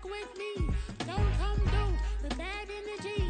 fuck with me. Don't come through with bad energy.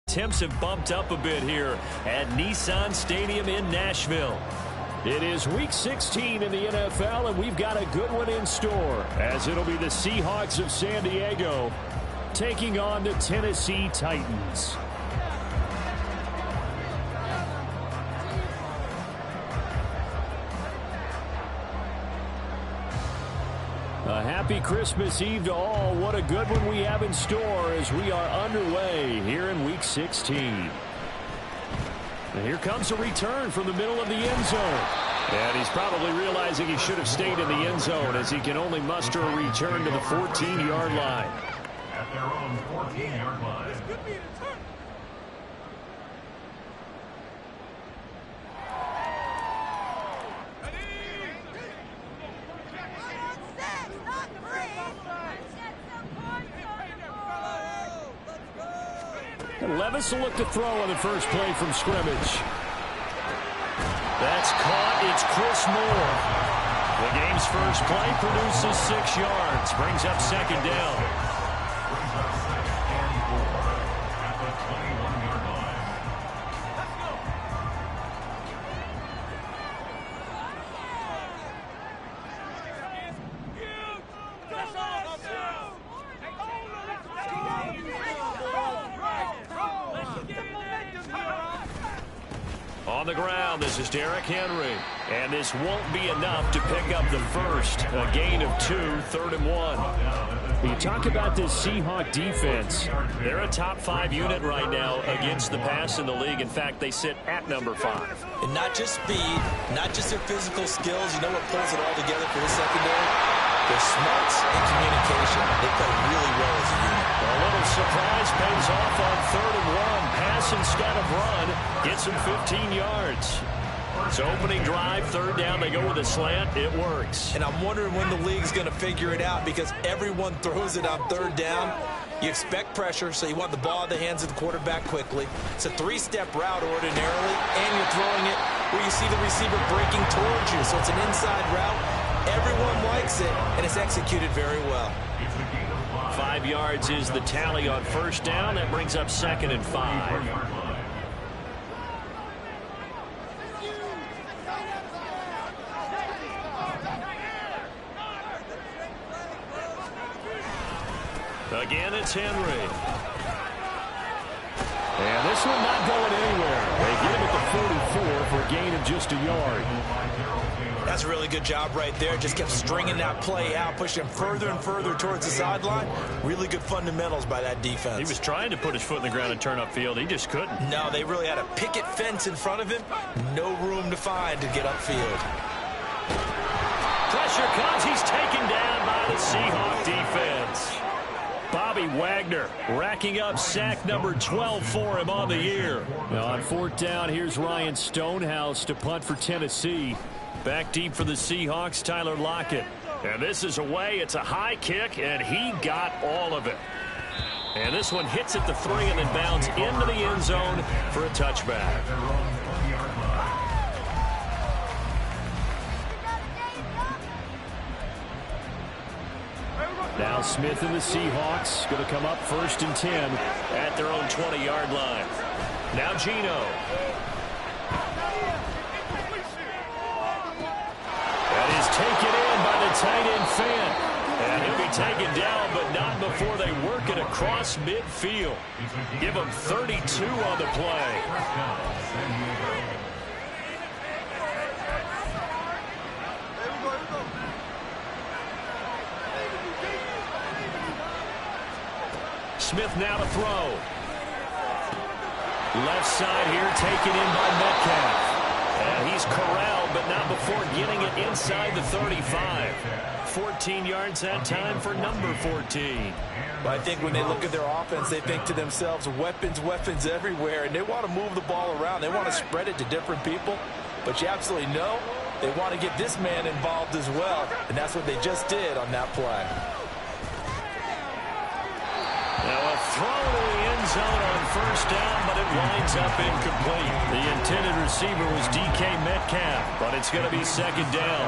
Temps have bumped up a bit here at Nissan Stadium in Nashville. It is Week 16 in the NFL, and we've got a good one in store, as it'll be the Seahawks of San Diego taking on the Tennessee Titans. A happy Christmas Eve to all. What a good one we have in store as we are underway here in Week 16. And here comes a return from the middle of the end zone. And he's probably realizing he should have stayed in the end zone as he can only muster a return to the 14-yard line. At their own 14-yard line. This could be a return. And Levis will look to throw on the first play from scrimmage. That's caught. It's Chris Moore. The game's first play produces 6 yards. Brings up second down. On the ground, this is Derrick Henry. And this won't be enough to pick up the first. A gain of 2, 3rd and 1. You talk about this Seahawk defense. They're a top 5 unit right now against the pass in the league. In fact, they sit at number 5. And not just speed, not just their physical skills. You know what pulls it all together for the secondary? Their smarts and communication. They play really well as a unit. A little surprise pays off on 3rd and 1. Pass instead of run. Gets him 15 yards. So opening drive, 3rd down, they go with a slant. It works. And I'm wondering when the league's going to figure it out because everyone throws it on 3rd down. You expect pressure, so you want the ball in the hands of the quarterback quickly. It's a 3-step route ordinarily, and you're throwing it where you see the receiver breaking towards you. So it's an inside route. Everyone likes it, and it's executed very well. 5 yards is the tally on 1st down. That brings up 2nd and 5. Again, it's Henry. And this one not going anywhere. They get him at the 44. for a gain of just a yard. That's a really good job right there. Just kept stringing that play out, pushing him further and further towards the sideline. Really good fundamentals by that defense. He was trying to put his foot in the ground and turn upfield. He just couldn't. No, they really had a picket fence in front of him. No room to find to get upfield. Pressure comes. He's taken down by the Seahawk defense. Bobby Wagner racking up sack number 12 for him on the year. Now on fourth down, here's Ryan Stonehouse to punt for Tennessee. Back deep for the Seahawks, Tyler Lockett. And this is away. It's a high kick, and he got all of it. And this one hits at the 3 and then bounds into the end zone for a touchback. Now Smith and the Seahawks going to come up 1st and 10 at their own 20-yard line. Now Geno. That is taken in by the tight end Fant. And he'll be taken down, but not before they work it across midfield. Give him 32 on the play. Smith now to throw. Left side here taken in by Metcalf. And he's corralled, but not before getting it inside the 35. 14 yards that time for number 14. But I think when they look at their offense, they think to themselves, weapons, weapons everywhere. And they want to move the ball around. They want to spread it to different people. But you absolutely know they want to get this man involved as well. And that's what they just did on that play. Now a throw to the end zone on 1st down, but it winds up incomplete. The intended receiver was DK Metcalf, but it's going to be 2nd down.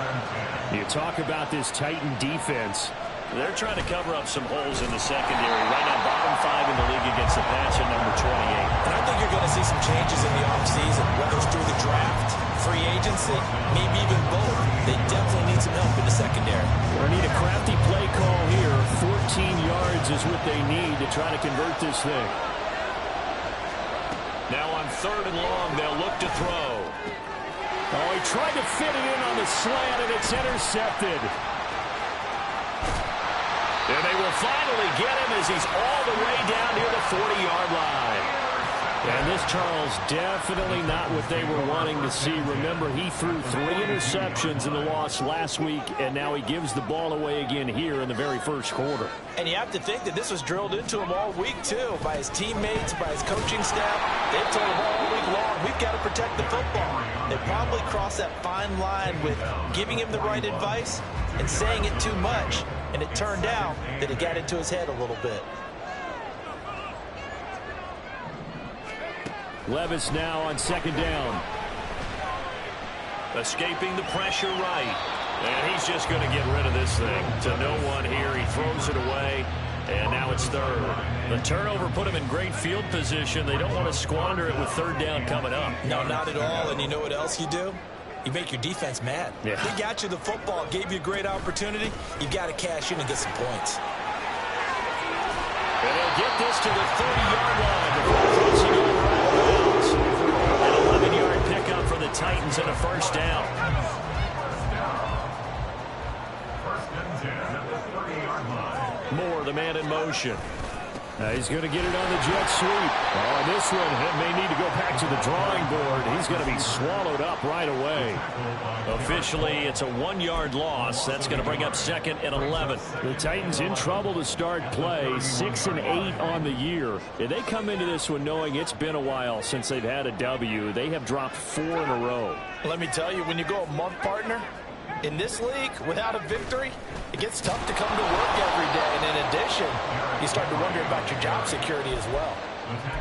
You talk about this Titan defense. They're trying to cover up some holes in the secondary. Right now, bottom 5 in the league against the pass at number 28. And I think you're going to see some changes in the offseason, whether it's through the draft, free agency, maybe even both. They definitely need some help in the secondary. They need a crafty play call here. 14 yards is what they need to try to convert this thing. Now on 3rd and long, they'll look to throw. Oh, he tried to fit it in on the slant, and it's intercepted. And they will finally get him as he's all the way down near the 40-yard line. And this, Charles, definitely not what they were wanting to see. Remember, he threw 3 interceptions in the loss last week, and now he gives the ball away again here in the very first quarter. And you have to think that this was drilled into him all week, too, by his teammates, by his coaching staff. They've told him all week long, we've got to protect the football. They probably crossed that fine line with giving him the right advice and saying it too much. And it turned out that it got into his head a little bit. Levis now on 2nd down. Escaping the pressure right. And he's just going to get rid of this thing to no one here. He throws it away, and now it's 3rd. The turnover put him in great field position. They don't want to squander it with 3rd down coming up. No, not at all. And you know what else you do? You make your defense mad. Yeah. They got you the football, gave you a great opportunity. You got to cash in and get some points. And they'll get this to the 30-yard line before crossing over out of bounds. An 11-yard pickup for the Titans and a 1st down. Moore, the man in motion. He's going to get it on the jet sweep. Oh, and this one may need to go back to the drawing board. He's going to be swallowed up right away. Officially, it's a 1-yard loss. That's going to bring up 2nd and 11. The Titans in trouble to start play. 6 and 8 on the year. And they come into this one knowing it's been a while since they've had a W. They have dropped 4 in a row. Let me tell you, when you go a month, partner, in this league, without a victory, it gets tough to come to work every day. And in addition, you start to wonder about your job security as well.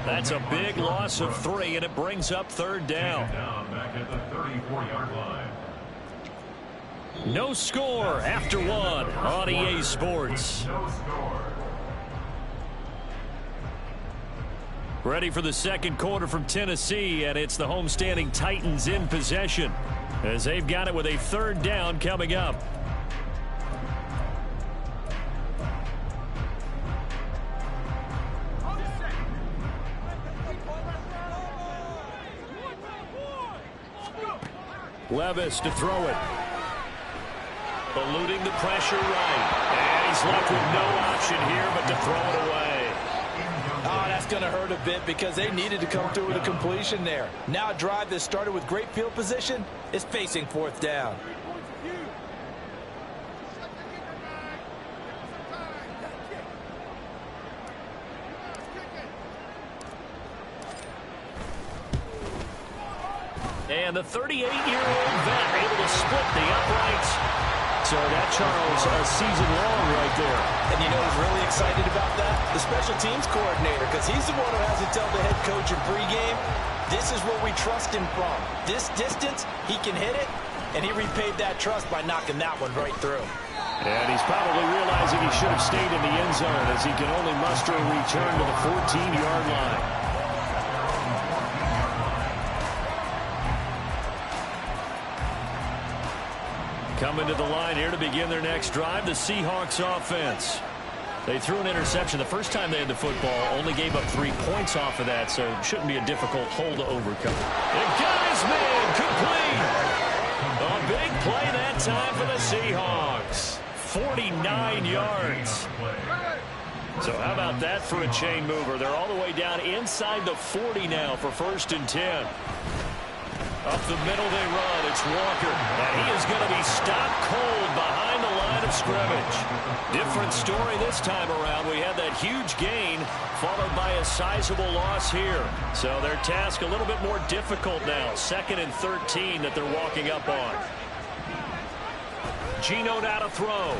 That's a big loss of 3, and it brings up 3rd down. Back at the 34-yard line. No score after 1 on EA Sports. No score. Ready for the 2nd quarter from Tennessee, and it's the homestanding Titans in possession as they've got it with a 3rd down coming up. Levis to throw it. Eluding the pressure right. And he's left with no option here but to throw it away. Oh, that's going to hurt a bit because they needed to come through with a completion there. Now a drive that started with great field position is facing fourth down. And the 38-year-old vet able to split the uprights. So that, Charles, a season long right there. And you know who's really excited about that? The special teams coordinator, because he's the one who has to tell the head coach in pregame, this is where we trust him from. This distance, he can hit it, and he repaid that trust by knocking that one right through. And he's probably realizing he should have stayed in the end zone as he can only muster a return to the 14-yard line. Coming to the line here to begin their next drive, the Seahawks offense. They threw an interception the first time they had the football, only gave up 3 points off of that, so it shouldn't be a difficult hole to overcome. It got his man complete. A big play that time for the Seahawks. 49 yards. So how about that for a chain mover? They're all the way down inside the 40 now for 1st and 10. Up the middle they run. It's Walker. And he is going to be stopped cold behind the line of scrimmage. Different story this time around. We had that huge gain followed by a sizable loss here. So their task a little bit more difficult now. 2nd and 13 that they're walking up on. Geno now to throw.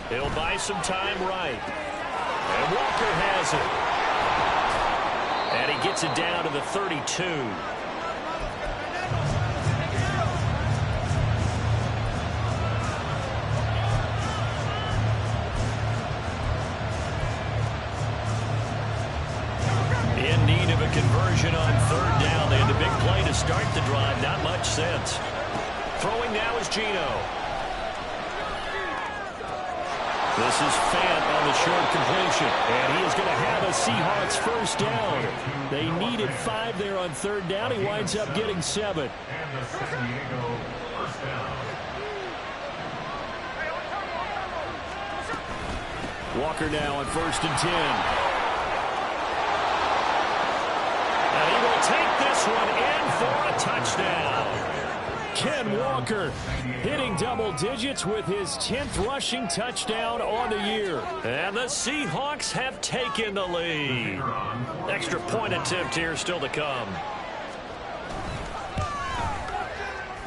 He'll buy some time right. And Walker has it. And he gets it down to the 32. In need of a conversion on 3rd down. They had a big play to start the drive. Not much sense. Throwing now is Geno. This is Fant on the short completion. And he is going to have a Seahawks 1st down. They needed 5 there on 3rd down. He winds up getting 7. And the San Diego 1st down. Walker now on 1st and 10. And he will take this one in for a touchdown. Ken Walker hitting double digits with his 10th rushing touchdown on the year. And the Seahawks have taken the lead. Extra point attempt here still to come.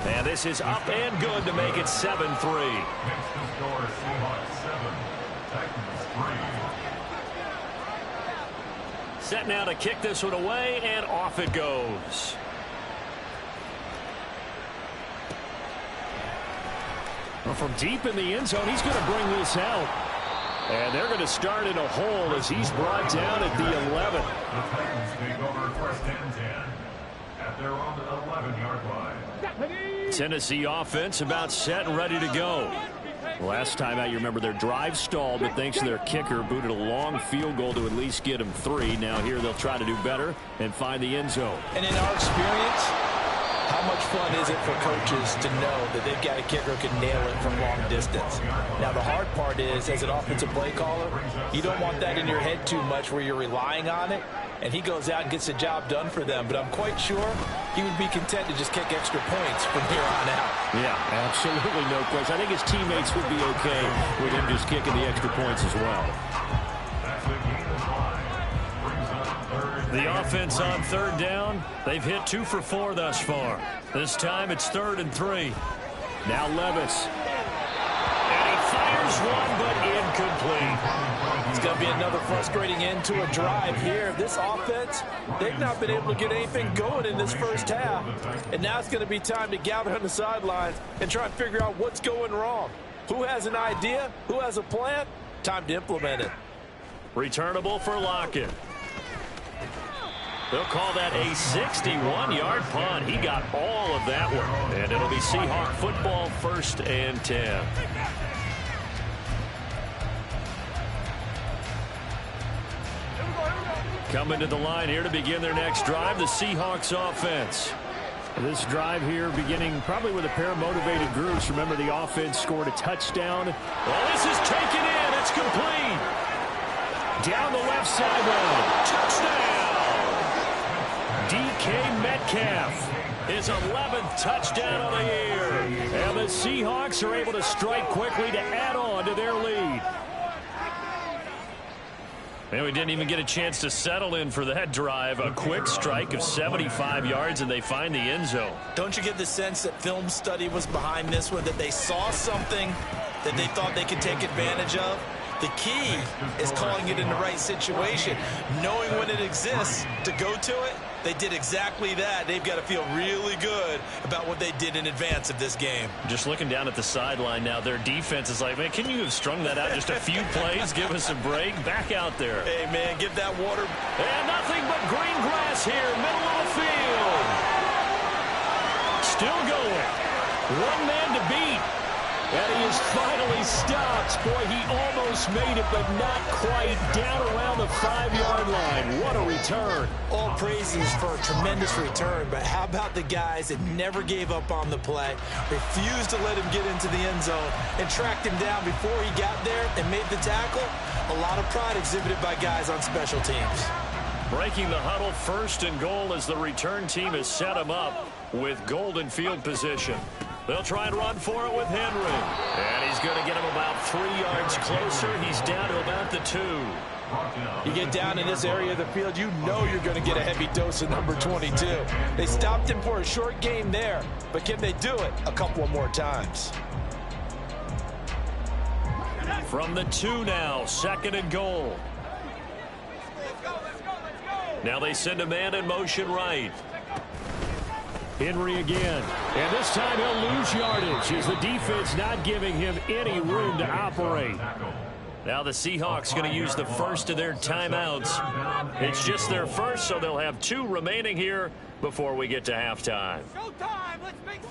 And this is up and good to make it 7-3. Makes the score Seahawks 7, Titans 3. Set now to kick this one away, and off it goes. Well, from deep in the end zone, he's going to bring this out. And they're going to start in a hole as he's brought down at the 11. The Titans take over 1st and 10 at their own 11-yard line. Tennessee offense about set and ready to go. Last time out, you remember their drive stalled, but thanks to their kicker, booted a long field goal to at least get them 3. Now here they'll try to do better and find the end zone. And in our experience, how much fun is it for coaches to know that they've got a kicker who can nail it from long distance? Now, the hard part is, as an offensive play caller, you don't want that in your head too much where you're relying on it, and he goes out and gets the job done for them. But I'm quite sure he would be content to just kick extra points from here on out. Yeah, absolutely no question. I think his teammates would be okay with him just kicking the extra points as well. The offense on 3rd down, they've hit 2 for 4 thus far. This time it's 3rd and 3. Now Levis. And he fires one, but incomplete. It's going to be another frustrating end to a drive here. This offense, they've not been able to get anything going in this first half. And now it's going to be time to gather on the sidelines and try and figure out what's going wrong. Who has an idea? Who has a plan? Time to implement it. Returnable for Lockett. They'll call that a 61-yard punt. He got all of that one. And it'll be Seahawk football 1st and 10. Coming to the line here to begin their next drive, the Seahawks offense. This drive here beginning probably with a pair of motivated groups. Remember, the offense scored a touchdown. Well, this is taken in. It's complete. Down the left sideline. Touchdown. DK Metcalf. His 11th touchdown of the year. And the Seahawks are able to strike quickly to add on to their lead. And we didn't even get a chance to settle in for that drive. A quick strike of 75 yards, and they find the end zone. Don't you get the sense that film study was behind this one, that they saw something that they thought they could take advantage of? The key is calling it in the right situation, knowing when it exists to go to it. They did exactly that. They've got to feel really good about what they did in advance of this game. Just looking down at the sideline now, their defense is like, man, can you have strung that out just a few plays? Give us a break. Back out there. Hey, man, give that water. And nothing but green grass here, middle of the field. Still going. One man to beat. And he is finally stopped. Boy, he almost made it, but not quite. Down around the 5-yard line. What a return. All praises for a tremendous return, but how about the guys that never gave up on the play, refused to let him get into the end zone, and tracked him down before he got there and made the tackle? A lot of pride exhibited by guys on special teams. Breaking the huddle, 1st and goal as the return team has set him up with golden field position. They'll try and run for it with Henry. And he's going to get him about 3 yards closer. He's down to about the 2. You get down in this area of the field, you know you're going to get a heavy dose of number 22. They stopped him for a short game there, but can they do it a couple of more times? From the 2 now, 2nd and goal. Now they send a man in motion right. Henry again. And this time he'll lose yardage as the defense not giving him any room to operate. Now the Seahawks going to use the first of their timeouts. It's just their first, so they'll have 2 remaining here before we get to halftime.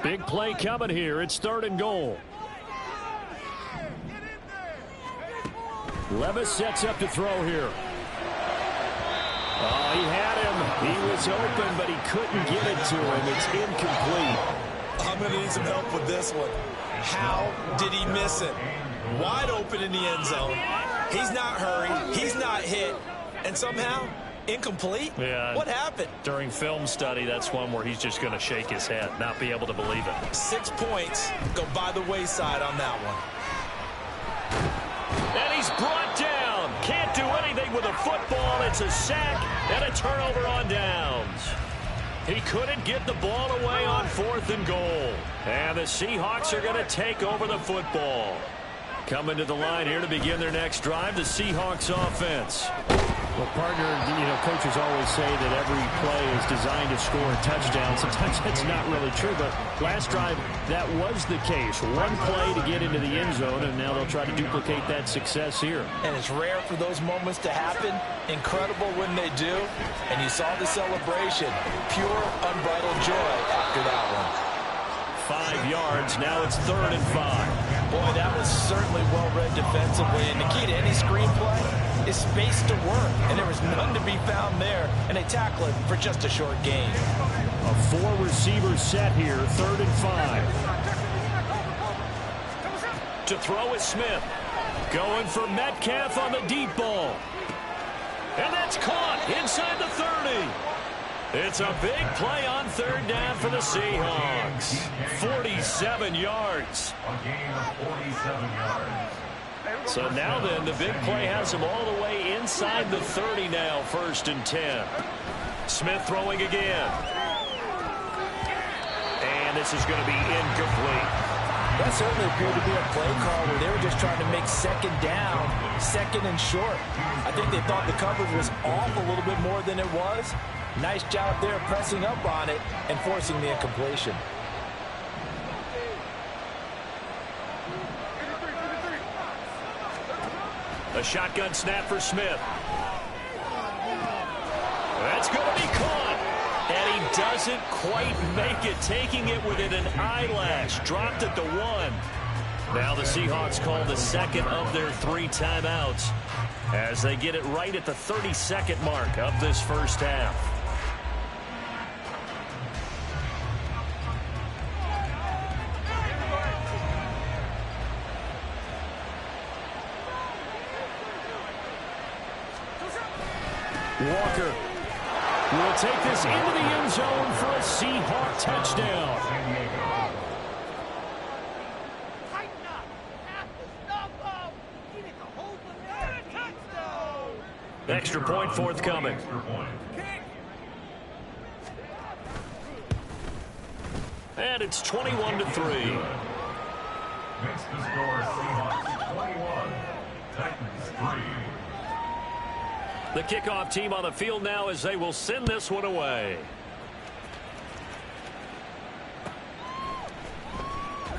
Big play coming here. It's 3rd and goal. Levis sets up to throw here. Oh, he had him. He was open, but he couldn't get it to him. It's incomplete. I'm going to need some help with this one. How did he miss it? Wide open in the end zone. He's not hurried. He's not hit. And somehow, incomplete? Yeah. What happened? During film study, that's one where he's just going to shake his head, not be able to believe it. 6 points go by the wayside on that one. And he's brought down. Can't do anything with a football. It's a sack and a turnover on downs. He couldn't get the ball away on 4th and goal. And the Seahawks are going to take over the football. Coming to the line here to begin their next drive, the Seahawks offense. Well, partner, coaches always say that every play is designed to score a touchdown. Sometimes that's not really true, but last drive, that was the case. One play to get into the end zone, and now they'll try to duplicate that success here. And it's rare for those moments to happen. Incredible when they do. And you saw the celebration. Pure, unbridled joy after that one. 5 yards. Now it's 3rd and 5. Boy, that was certainly well-read defensively. And the key to any screenplay is space to work. And there was none to be found there. And they tackle it for just a short gain. A 4-receiver set here, 3rd and 5. To throw is Smith. Going for Metcalf on the deep ball. And that's caught inside the 30. It's a big play on 3rd down for the Seahawks. 47 yards. A gain of 47 yards. So now then, the big play has him all the way inside the 30 now, 1st and 10. Smith throwing again. And this is going to be incomplete. That certainly appeared to be a play call where they were just trying to make 2nd down, 2nd and short. I think they thought the coverage was off a little bit more than it was. Nice job there pressing up on it and forcing the incompletion. A shotgun snap for Smith. That's going to be caught. And he doesn't quite make it, taking it within an eyelash. Dropped at the 1. Now the Seahawks call the 2nd of their 3 timeouts as they get it right at the 32nd mark of this first half. Walker will take this into the end zone for a Seahawk touchdown. Extra point forthcoming. And it's 21-3. Makes the score Seahawks 21, Titans 3. The kickoff team on the field now as they will send this one away.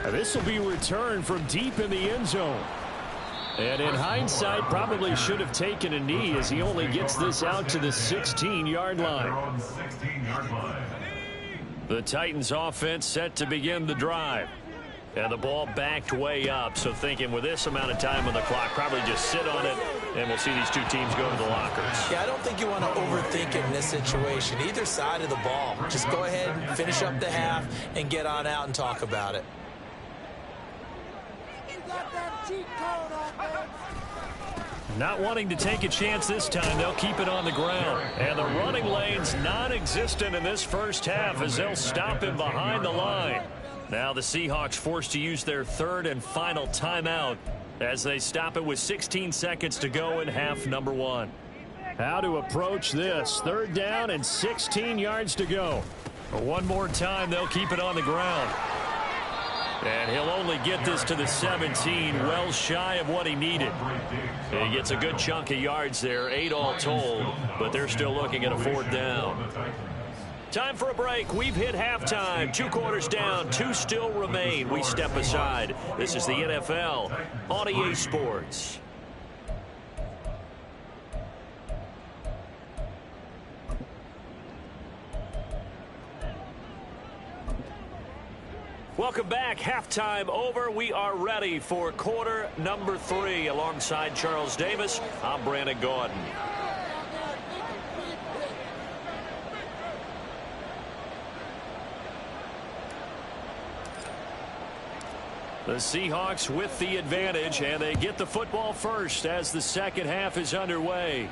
This will be returned from deep in the end zone. And in hindsight, probably should have taken a knee as he only gets this out to the 16-yard line. The Titans offense set to begin the drive. And the ball backed way up, so thinking with this amount of time on the clock, probably just sit on it, and we'll see these two teams go to the lockers. Yeah, I don't think you want to overthink it in this situation. Either side of the ball. Just go ahead and finish up the half and get on out and talk about it. Not wanting to take a chance this time, they'll keep it on the ground. And the running lane's non-existent in this first half as they'll stop him behind the line. Now the Seahawks forced to use their third and final timeout as they stop it with 16 seconds to go in half number one. How to approach this. Third down and 16 yards to go. One more time, they'll keep it on the ground. And he'll only get this to the 17, well shy of what he needed. He gets a good chunk of yards there, 8 all told, but they're still looking at a fourth down. Time for a break. We've hit halftime. 2 quarters down, 2 still remain. We step aside. This is the NFL on EA Sports. Welcome back. Halftime over. We are ready for quarter number 3. Alongside Charles Davis, I'm Brandon Gordon. The Seahawks with the advantage, and they get the football first as the second half is underway.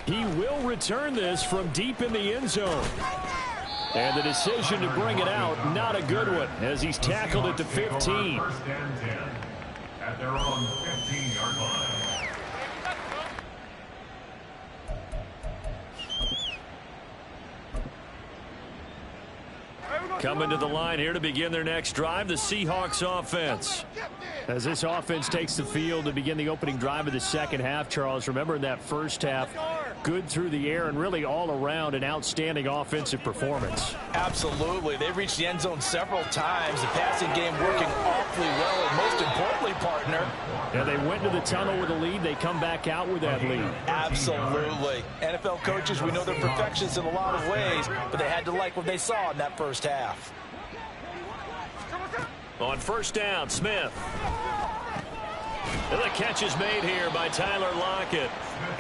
He will return this from deep in the end zone. And the decision to bring it out, not a good one, as he's tackled at the 15. First and 10 at their own 15-yard line. Coming to the line here to begin their next drive, the Seahawks offense. As this offense takes the field to begin the opening drive of the second half, Charles, remember in that first half, good through the air and really all around an outstanding offensive performance. Absolutely. They've reached the end zone several times. The passing game working awfully well, and most importantly, partner. And they went to the tunnel with a lead. They come back out with that lead. Absolutely. NFL coaches, we know they're perfectionists in a lot of ways, but they had to like what they saw in that first half. On first down, Smith. And the catch is made here by Tyler Lockett.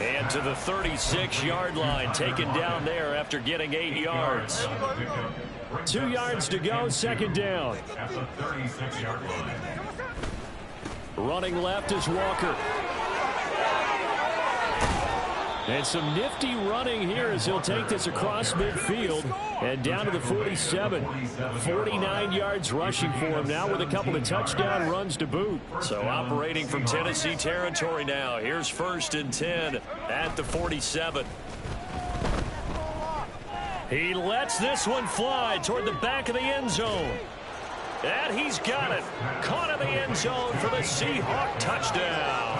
And to the 36-yard line, taken down there after getting 8 yards. 2 yards to go, second down. At the 36-yard line. Running left is Walker. And some nifty running here as he'll take this across midfield and down to the 47. 49 yards rushing for him now with a couple of touchdown runs to boot. So operating from Tennessee territory now. Here's first and 10 at the 47. He lets this one fly toward the back of the end zone. And he's got it. Caught in the end zone for the Seahawk touchdown.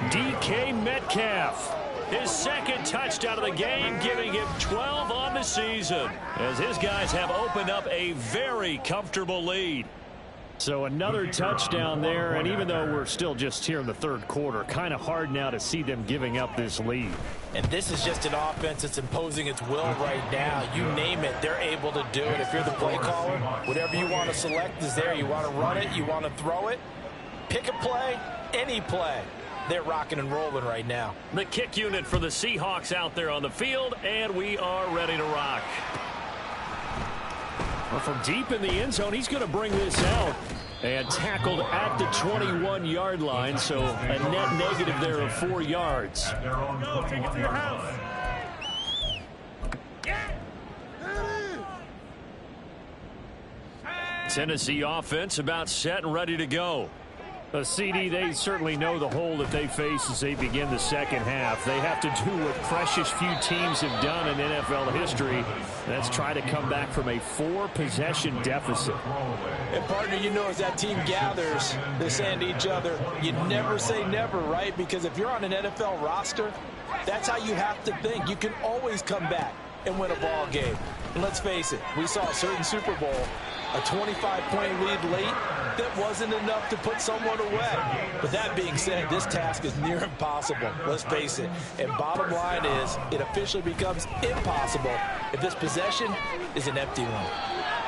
DK Metcalf. His second touchdown of the game, giving him 12 on the season, as his guys have opened up a very comfortable lead. So another touchdown there, and even though we're still just here in the third quarter, kind of hard now to see them giving up this lead. And this is just an offense that's imposing its will right now. You name it, they're able to do it. If you're the play caller, whatever you want to select is there. You want to run it, you want to throw it, pick a play, any play. They're rocking and rolling right now. The kick unit for the Seahawks out there on the field, and we are ready to rock. from deep in the end zone, he's going to bring this out. And tackled at the 21-yard line, so a net negative there of 4 yards. Go, take it to your house. Tennessee offense about set and ready to go. A CD, they certainly know the hole that they face as they begin the second half. They have to do what precious few teams have done in NFL history. That's try to come back from a 4-possession deficit. And, partner, you know as that team gathers, they're saying to each other, you never say never, right? Because if you're on an NFL roster, that's how you have to think. You can always come back and win a ball game. And let's face it, we saw a certain Super Bowl, a 25-point lead late, that wasn't enough to put someone away. But that being said, this task is near impossible. Let's face it. And bottom line is, it officially becomes impossible if this possession is an empty one.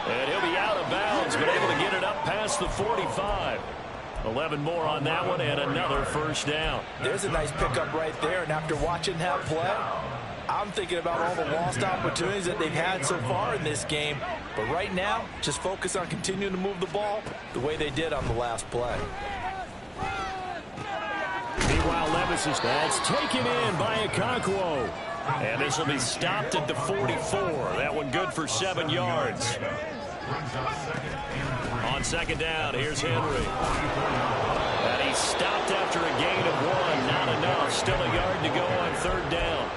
And he'll be out of bounds, but able to get it up past the 45. 11 more on that one, and another first down. There's a nice pickup right there, and after watching that play, I'm thinking about all the lost opportunities that they've had so far in this game. But right now, just focus on continuing to move the ball the way they did on the last play. Meanwhile, Levis is that's taken in by Okonkwo. And this will be stopped at the 44. That one good for 7 yards. On second down, here's Henry. And he's stopped after a gain of 1. Not enough. Still a yard to go on third down.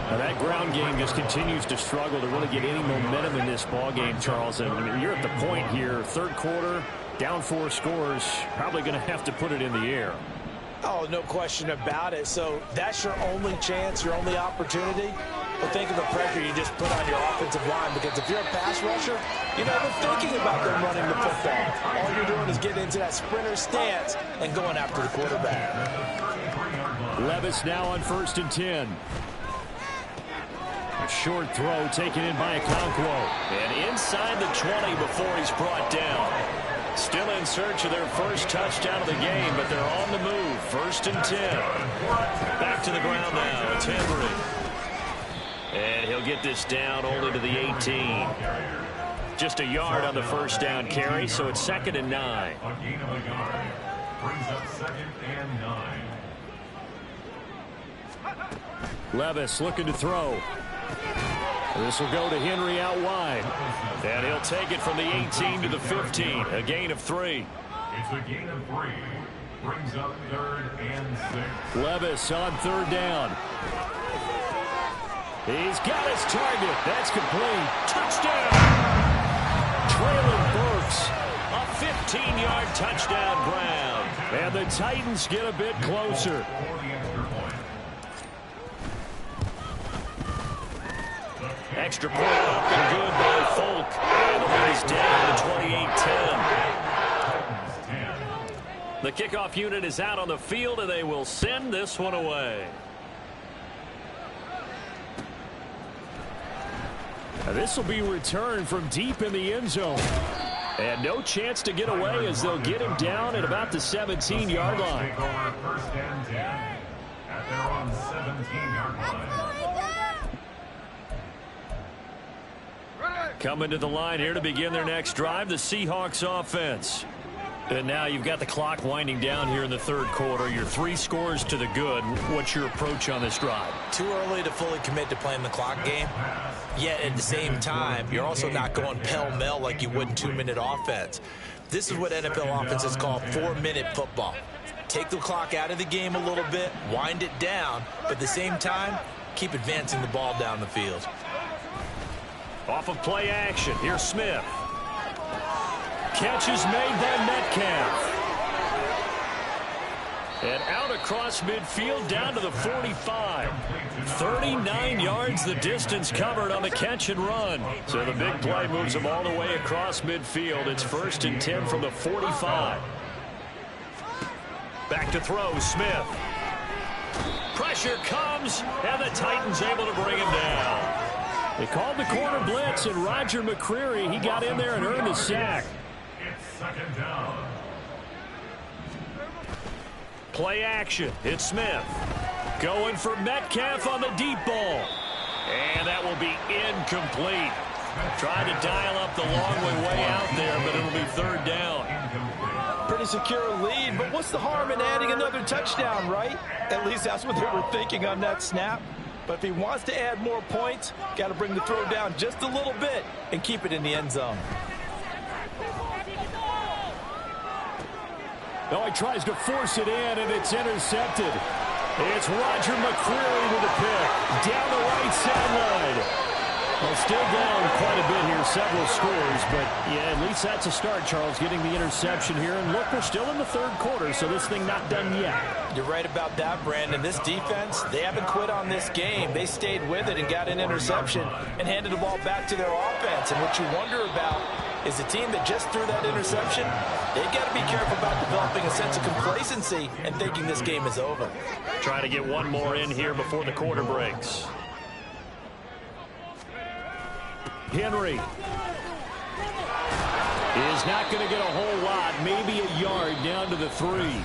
Now that ground game just continues to struggle to really get any momentum in this ball game, Charles. And I mean, you're at the point here, third quarter, down 4 scores, probably going to have to put it in the air. Oh, no question about it. So that's your only chance, your only opportunity. But think of the pressure you just put on your offensive line, because if you're a pass rusher, you're never thinking about them running the football. All you're doing is getting into that sprinter stance and going after the quarterback. Levis now on 1st and 10. A short throw taken in by Okonkwo. And inside the 20 before he's brought down. Still in search of their first touchdown of the game, but they're on the move. 1st and 10. Back to the ground now. It's Henry. And he'll get this down only to the 18. Just a yard on the first down carry, so it's 2nd and 9. A gain of a yard. Brings up 2nd and 9. Levis looking to throw. This will go to Henry out wide. And he'll take it from the 18 to the 15. A gain of 3. It's a gain of 3. Brings up 3rd and 6. Levis on 3rd down. He's got his target. That's complete. Touchdown! Traylon Burks. A 15-yard touchdown ground. And the Titans get a bit closer. Extra point up and good by Folk. And the lead is down to 28-10. The kickoff unit is out on the field, and they will send this one away. This will be returned from deep in the end zone. And no chance to get away as they'll get him down at about the 17-yard line. First and 10 at their own 17-yard line. Coming to the line here to begin their next drive, the Seahawks offense. And now you've got the clock winding down here in the third quarter. You're 3 scores to the good. What's your approach on this drive? Too early to fully commit to playing the clock game. Yet at the same time, you're also not going pell-mell like you would in 2-minute offense. This is what NFL offenses call 4-minute football. Take the clock out of the game a little bit, wind it down, but at the same time, keep advancing the ball down the field. Off of play action, here's Smith. Catch is made by Metcalf. And out across midfield down to the 45. 39 yards the distance covered on the catch and run. So the big play moves them all the way across midfield. It's 1st and 10 from the 45. Back to throw, Smith. Pressure comes, and the Titans able to bring him down. They called the corner blitz, and Roger McCreary, he got in there and earned the sack. It's 2nd down. Play action. It's Smith. Going for Metcalf on the deep ball. And that will be incomplete. Tried to dial up the long way out there, but it'll be third down. Pretty secure lead, but what's the harm in adding another touchdown, right? At least that's what they were thinking on that snap. But if he wants to add more points, got to bring the throw down just a little bit and keep it in the end zone. No, he tries to force it in, and it's intercepted. It's Roger McCreary with a pick down the right sideline. Well, still down quite a bit here, several scores, but yeah, at least that's a start, Charles, getting the interception here. And look, we're still in the third quarter, so this thing not done yet. You're right about that, Brandon. This defense, they haven't quit on this game. They stayed with it and got an interception and handed the ball back to their offense. And what you wonder about is the team that just threw that interception, they got to be careful about developing a sense of complacency and thinking this game is over. Trying to get one more in here before the quarter breaks. Henry is not going to get a whole lot, maybe a yard down to the 3.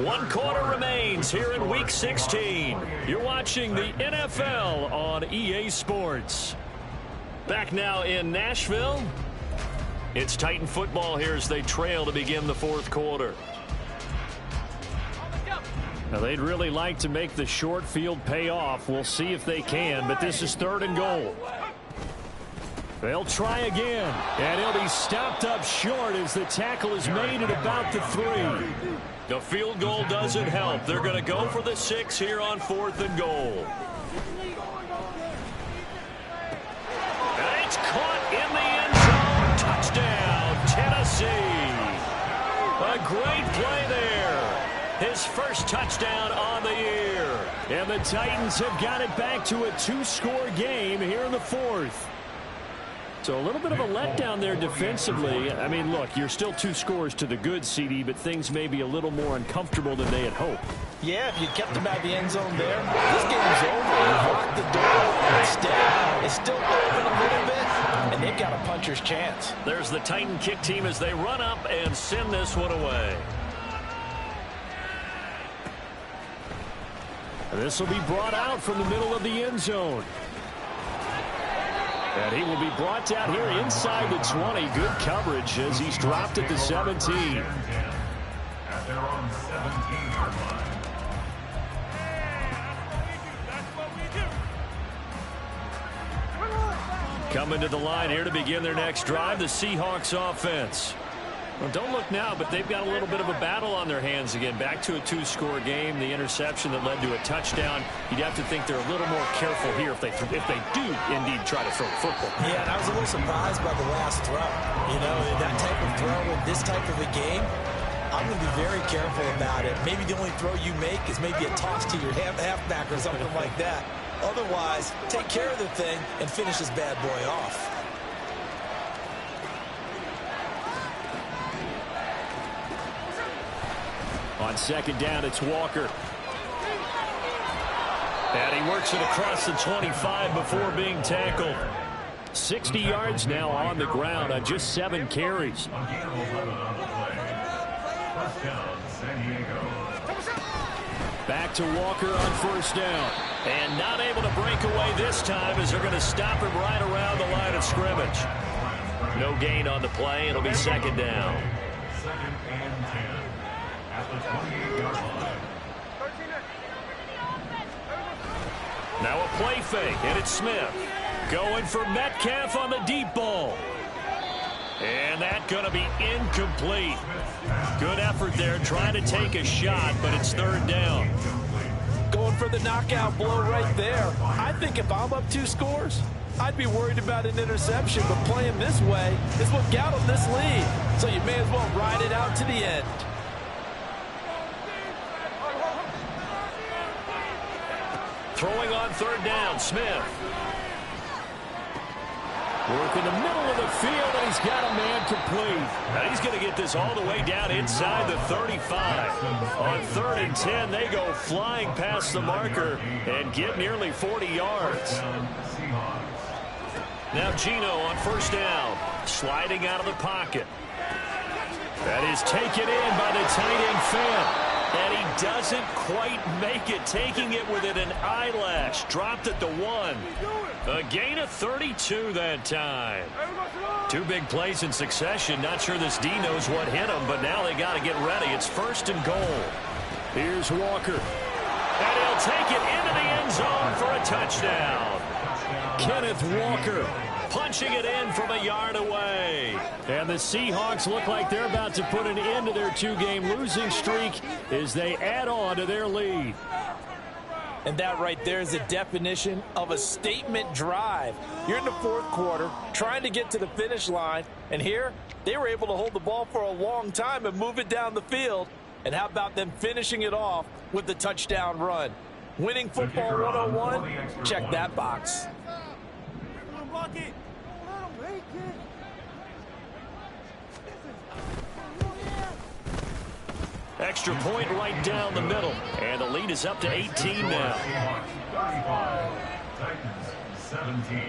1 quarter remains here in Week 16. You're watching the NFL on EA Sports. Back now in Nashville. It's Titan football here as they trail to begin the fourth quarter. Now, they'd really like to make the short field pay off. We'll see if they can, but this is 3rd and goal. They'll try again, and he'll be stopped up short as the tackle is made at about the 3. The field goal doesn't help. They're going to go for the 6 here on 4th and goal. And it's caught in the end zone. Touchdown, Tennessee. A great play there. His first touchdown on the year. And the Titans have got it back to a 2-score game here in the 4th. So a little bit of a letdown there defensively. I mean, look, you're still 2 scores to the good, CD, but things may be a little more uncomfortable than they had hoped. Yeah, if you kept them at the end zone there, this game's over. You've locked the door. Instead, it's still open a little bit, and they've got a puncher's chance. There's the Titan kick team as they run up and send this one away. This will be brought out from the middle of the end zone. And he will be brought down here inside the 20. Good coverage as he's dropped at the 17. At their own 17-yard line. Coming to the line here to begin their next drive, the Seahawks offense. Well, don't look now, but they've got a little bit of a battle on their hands again. Back to a 2-score game. The interception that led to a touchdown. You'd have to think they're a little more careful here if they do indeed try to throw the football. Yeah, and I was a little surprised by the last throw. You know, that type of throw in this type of a game, I'm going to be very careful about it. Maybe the only throw you make is maybe a toss to your halfback or something like that. Otherwise, take care of the thing and finish this bad boy off. On 2nd down, it's Walker. And he works it across the 25 before being tackled. 60 yards now on the ground on just 7 carries. Back to Walker on 1st down. And not able to break away this time as they're going to stop him right around the line of scrimmage. No gain on the play. It'll be 2nd down. 2nd and 10. At the 28-yard line. Now a play fake, and it's Smith. Going for Metcalf on the deep ball. And that's going to be incomplete. Good effort there, trying to take a shot, but it's 3rd down. Going for the knockout blow right there. I think if I'm up 2 scores, I'd be worried about an interception, but playing this way is what got them this lead. So you may as well ride it out to the end. Throwing on 3rd down, Smith. Work in the middle of the field, and he's got a man complete. Now he's going to get this all the way down inside the 35. On 3rd and 10, they go flying past the marker and get nearly 40 yards. Now Gino on 1st down, sliding out of the pocket. That is taken in by the tight end Fant. And he doesn't quite make it, taking it within an eyelash. Dropped at the 1. A gain of 32 that time. 2 big plays in succession. Not sure this D knows what hit him, but now they got to get ready. It's 1st and goal. Here's Walker. And he'll take it into the end zone for a touchdown. Kenneth Walker punching it in from a yard away. And the Seahawks look like they're about to put an end to their 2-game losing streak as they add on to their lead. And that right there is the definition of a statement drive. You're in the 4th quarter, trying to get to the finish line, and here they were able to hold the ball for a long time and move it down the field. And how about them finishing it off with the touchdown run? Winning football 101, check that box. Extra point right down the middle. And the lead is up to 18 now. 35, Titans 17.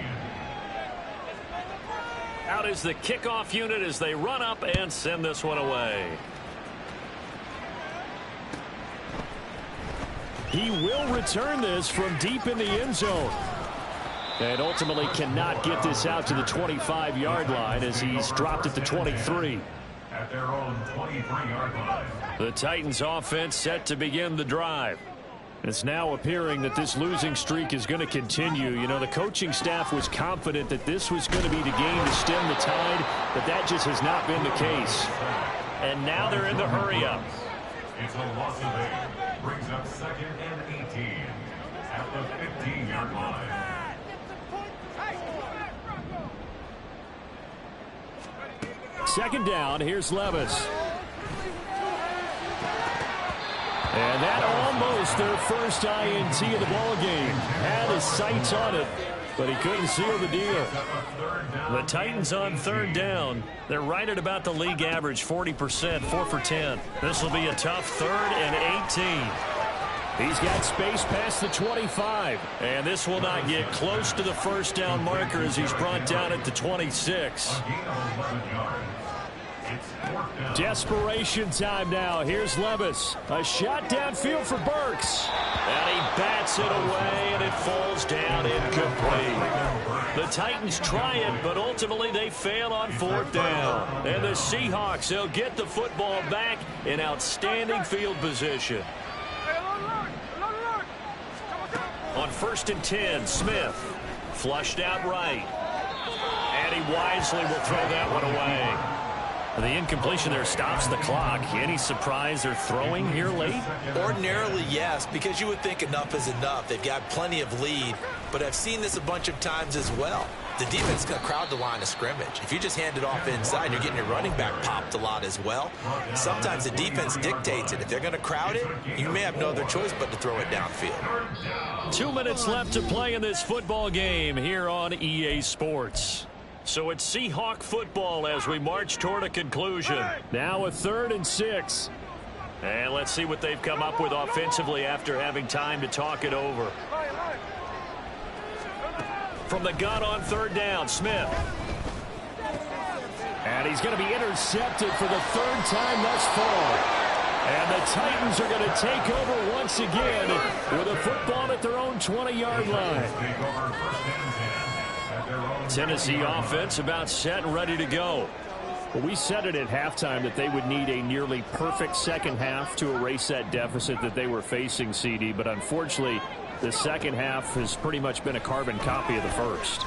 Out is the kickoff unit as they run up and send this one away. He will return this from deep in the end zone. And ultimately cannot get this out to the 25-yard line as he's dropped at the 23. At their own 23-yard line. The Titans offense set to begin the drive. It's now appearing that this losing streak is going to continue. You know, the coaching staff was confident that this was going to be the game to stem the tide, but that just has not been the case. And now they're in the hurry-up. It's a loss of 8. Brings up 2nd and 18 at the 15-yard line. Second down, here's Levis. And that almost their first INT of the ball game. Had his sights on it, but he couldn't seal the deal. The Titans on 3rd down. They're right at about the league average, 40%, 4 for 10. This will be a tough 3rd and 18. He's got space past the 25. And this will not get close to the first down marker as he's brought down at the 26. Desperation time now. Here's Levis. A shot downfield for Burks. And he bats it away, and it falls down incomplete. The Titans try it, but ultimately they fail on 4th down. And the Seahawks, they'll get the football back in outstanding field position. On 1st and 10, Smith. Flushed out right. And he wisely will throw that one away. The incompletion there stops the clock. Any surprise they're throwing here late? Ordinarily, yes, because you would think enough is enough. They've got plenty of lead, but I've seen this a bunch of times as well. The defense is going to crowd the line of scrimmage. If you just hand it off inside, you're getting your running back popped a lot as well. Sometimes the defense dictates it. If they're going to crowd it, you may have no other choice but to throw it downfield. 2 minutes left to play in this football game here on EA Sports. So it's Seahawk football as we march toward a conclusion. Now a 3rd and 6. And let's see what they've come up with offensively after having time to talk it over. From the gun on 3rd down, Smith. And he's going to be intercepted for the 3rd time thus far. And the Titans are going to take over once again with a football at their own 20-yard line. Tennessee offense about set and ready to go. Well, we said it at halftime that they would need a nearly perfect second half to erase that deficit that they were facing, CD. But unfortunately, the second half has pretty much been a carbon copy of the first.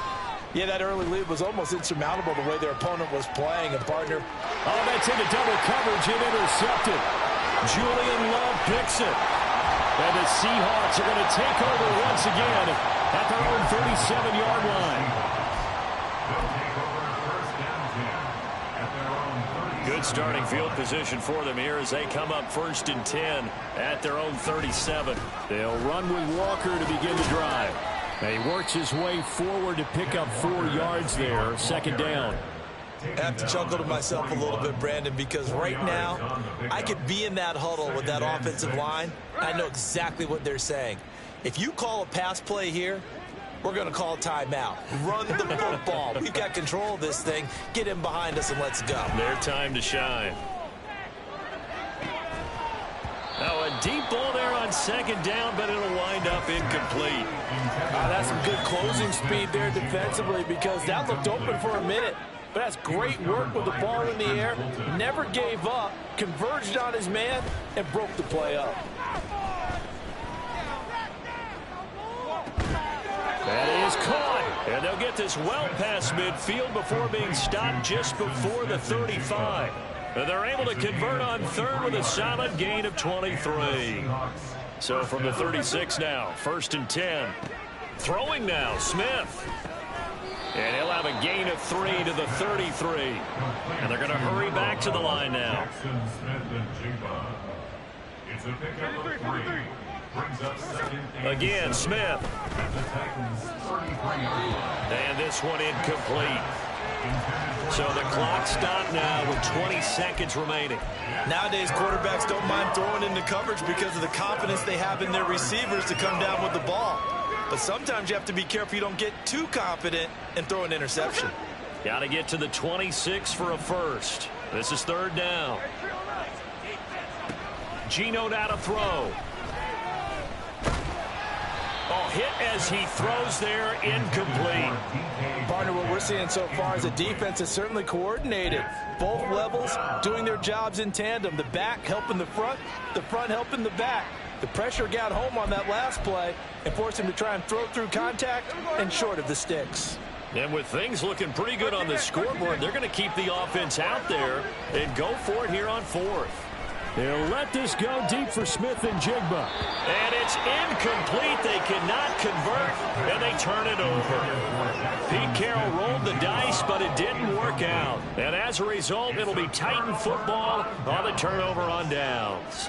Yeah, that early lead was almost insurmountable the way their opponent was playing. And partner, oh, that's into double coverage and intercepted. Julian Love picks it. And the Seahawks are going to take over once again at their own 37-yard line. Good starting field position for them here as they come up 1st and 10 at their own 37. They'll run with Walker to begin the drive. And he works his way forward to pick up 4 yards there, 2nd down. I have to chuckle to myself a little bit, Brandon, because right now I could be in that huddle with that offensive line. I know exactly what they're saying. If you call a pass play here, we're going to call a timeout. Run the football. We've got control of this thing. Get him behind us and let's go. Their time to shine. Now a deep ball there on second down, but it'll wind up incomplete. That's some good closing speed there defensively because that looked open for a minute. But that's great work with the ball in the air. Never gave up, converged on his man, and broke the play up. That is caught. And they'll get this well past midfield before being stopped just before the 35. And they're able to convert on third with a solid gain of 23. So from the 36 now, 1st and 10. Throwing now, Smith. And he'll have a gain of 3 to the 33. And they're going to hurry back to the line now. It's a pickup of 3. Brings up second Again, Smith. at the Titans 33-yard line. And this one incomplete. So the clock stopped now with 20 seconds remaining. Nowadays, quarterbacks don't mind throwing into coverage because of the confidence they have in their receivers to come down with the ball. But sometimes you have to be careful you don't get too confident and throw an interception. Got to get to the 26 for a first. This is 3rd down. Geno now to throw. Oh, hit as he throws there, incomplete. Partner, what we're seeing so far is the defense is certainly coordinated. Both levels doing their jobs in tandem. The back helping the front helping the back. The pressure got home on that last play and forced him to try and throw through contact and short of the sticks. And with things looking pretty good on the scoreboard, they're going to keep the offense out there and go for it here on 4th. They'll let this go deep for Smith and Jigba. And it's incomplete. They cannot convert, and they turn it over. Pete Carroll rolled the dice, but it didn't work out. And as a result, it'll be Titan football on the turnover on downs.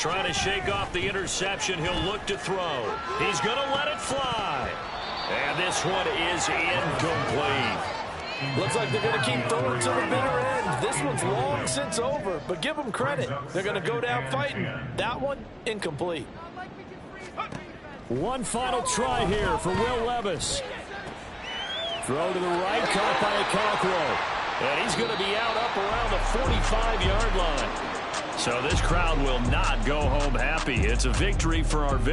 Trying to shake off the interception. He'll look to throw. He's going to let it fly. And this one is incomplete. Looks like they're going to keep throwing to the bitter end. This one's long since over, but give them credit. They're going to go down fighting. That one, incomplete. One final try here for Will Levis. Throw to the right, caught by Cockrell. And he's going to be out up around the 45-yard line. So this crowd will not go home happy. It's a victory for our visitors.